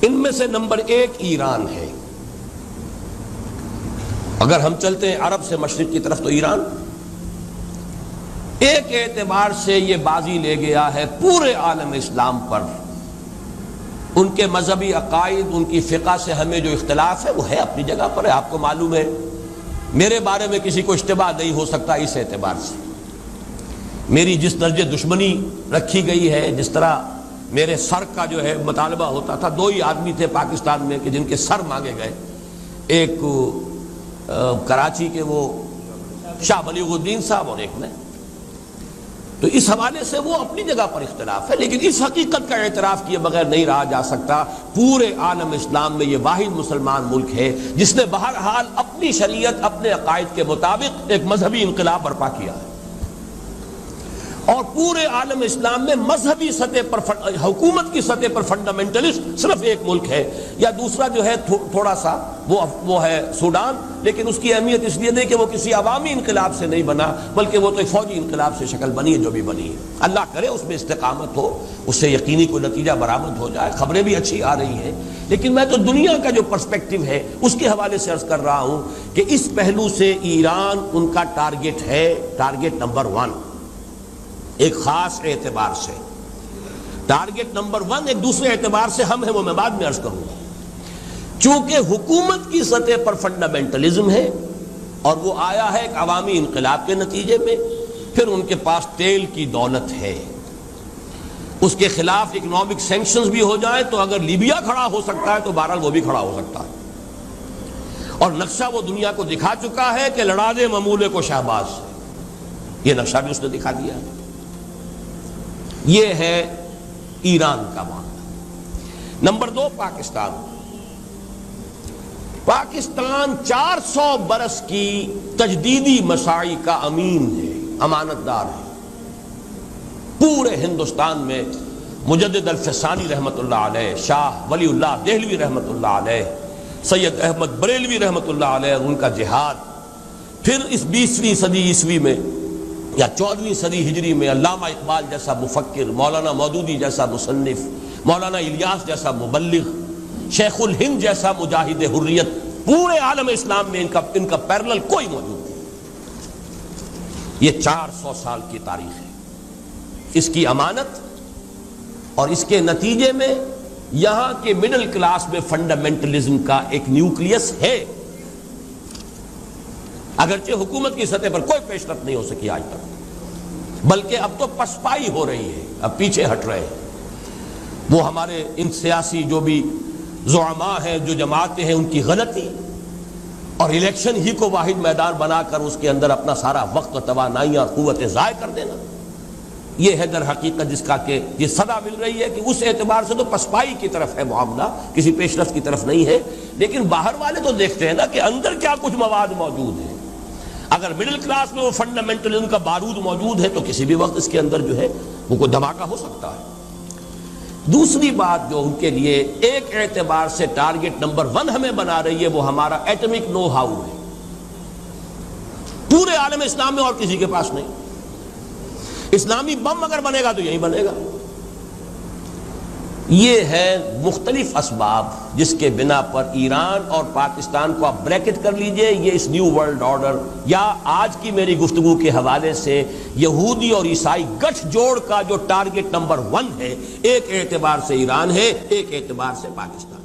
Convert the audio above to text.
ان میں سے نمبر 1 ایران ہے۔ اگر ہم چلتے ہیں عرب سے مشرق کی طرف تو ایران ایک اعتبار سے یہ بازی لے گیا ہے پورے عالم اسلام پر۔ ان کے مذہبی عقائد، ان کی فقہ سے ہمیں جو اختلاف ہے وہ ہے اپنی جگہ پر ہے، آپ کو معلوم ہے۔ میرے بارے میں کسی کو اشتباہ نہیں ہو سکتا اس اعتبار سے۔ میری جس درجے دشمنی رکھی گئی ہے، جس طرح میرے سر کا جو ہے مطالبہ ہوتا تھا، 2 ہی آدمی تھے پاکستان میں کہ جن کے سر مانگے گئے، ایک کراچی کے وہ شاہ بلیغ الدین صاحب اور ایک نے، تو اس حوالے سے وہ اپنی جگہ پر اختلاف ہے، لیکن اس حقیقت کا اعتراف کیے بغیر نہیں رہا جا سکتا پورے عالم اسلام میں یہ واحد مسلمان ملک ہے جس نے بہرحال اپنی شریعت، اپنے عقائد کے مطابق ایک مذہبی انقلاب برپا کیا ہے۔ اور پورے عالم اسلام میں مذہبی سطح پر حکومت کی سطح پر فنڈامنٹلسٹ صرف ایک ملک ہے، یا دوسرا جو ہے تھوڑا سا وہ ہے سوڈان، لیکن اس کی اہمیت اس لیے نہیں کہ وہ کسی عوامی انقلاب سے نہیں بنا، بلکہ وہ تو ایک فوجی انقلاب سے شکل بنی ہے جو بھی بنی ہے۔ اللہ کرے اس میں استقامت ہو، اس سے یقینی کوئی نتیجہ برآمد ہو جائے۔ خبریں بھی اچھی آ رہی ہیں، لیکن میں تو دنیا کا جو پرسپیکٹو ہے اس کے حوالے سے عرض کر رہا ہوں کہ اس پہلو سے ایران ان کا ٹارگٹ ہے، ٹارگٹ نمبر 1 ایک خاص اعتبار سے۔ ٹارگٹ نمبر 1 ایک دوسرے اعتبار سے ہم ہیں، وہ میں بعد میں عرض کروں گا۔ چونکہ حکومت کی سطح پر فنڈامنٹلزم ہے اور وہ آیا ہے ایک عوامی انقلاب کے نتیجے میں، پھر ان کے پاس تیل کی دولت ہے، اس کے خلاف اکنامک سینکشنز بھی ہو جائیں تو اگر لیبیا کھڑا ہو سکتا ہے تو بہرحال وہ بھی کھڑا ہو سکتا ہے، اور نقشہ وہ دنیا کو دکھا چکا ہے کہ لڑا دے ممولے کو شہباز سے، یہ نقشہ بھی اس نے دکھا دیا ہے۔ یہ ہے ایران کا معاملہ۔ نمبر 2 پاکستان۔ پاکستان 400 برس کی تجدیدی مساعی کا امین ہے، امانت دار ہے۔ پورے ہندوستان میں مجدد الفسانی رحمت اللہ علیہ، شاہ ولی اللہ دہلوی رحمت اللہ علیہ، سید احمد بریلوی رحمت اللہ علیہ، ان کا جہاد، پھر اس 20ویں صدی عیسوی میں یا 14ویں صدی ہجری میں علامہ اقبال جیسا مفکر، مولانا مودودی جیسا مصنف، مولانا الیاس جیسا مبلغ، شیخ الہند جیسا مجاہد حریت، پورے عالم اسلام میں ان کا پیرلل کوئی موجود نہیں۔ یہ 400 سال کی تاریخ ہے، اس کی امانت، اور اس کے نتیجے میں یہاں کے مڈل کلاس میں فنڈامنٹلزم کا ایک نیوکلیس ہے، اگرچہ حکومت کی سطح پر کوئی پیش رفت نہیں ہو سکی آج تک، بلکہ اب تو پسپائی ہو رہی ہے، اب پیچھے ہٹ رہے ہیں۔ وہ ہمارے ان سیاسی جو بھی زعماء ہیں، جو جماعتیں ہیں، ان کی غلطی اور الیکشن ہی کو واحد میدان بنا کر اس کے اندر اپنا سارا وقت و توانائی اور قوتیں ضائع کر دینا، یہ ہے در حقیقت جس کا کہ یہ صدا مل رہی ہے کہ اس اعتبار سے تو پسپائی کی طرف ہے معاملہ، کسی پیش رفت کی طرف نہیں ہے۔ لیکن باہر والے تو دیکھتے ہیں نا کہ اندر کیا کچھ مواد موجود ہے۔ اگر مڈل کلاس میں وہ فنڈامنٹلزم کا بارود موجود ہے تو کسی بھی وقت اس کے اندر جو ہے وہ کوئی دھماکہ ہو سکتا ہے۔ دوسری بات جو ان کے لیے ایک اعتبار سے ٹارگٹ نمبر 1 ہمیں بنا رہی ہے، وہ ہمارا ایٹمک نو ہاؤ ہے، پورے عالم اسلام میں اور کسی کے پاس نہیں۔ اسلامی بم اگر بنے گا تو یہی بنے گا۔ یہ ہے مختلف اسباب جس کے بنا پر ایران اور پاکستان کو آپ بریکٹ کر لیجئے، یہ اس نیو ورلڈ آرڈر یا آج کی میری گفتگو کے حوالے سے یہودی اور عیسائی گٹھ جوڑ کا جو ٹارگٹ نمبر 1 ہے، ایک اعتبار سے ایران ہے، ایک اعتبار سے پاکستان۔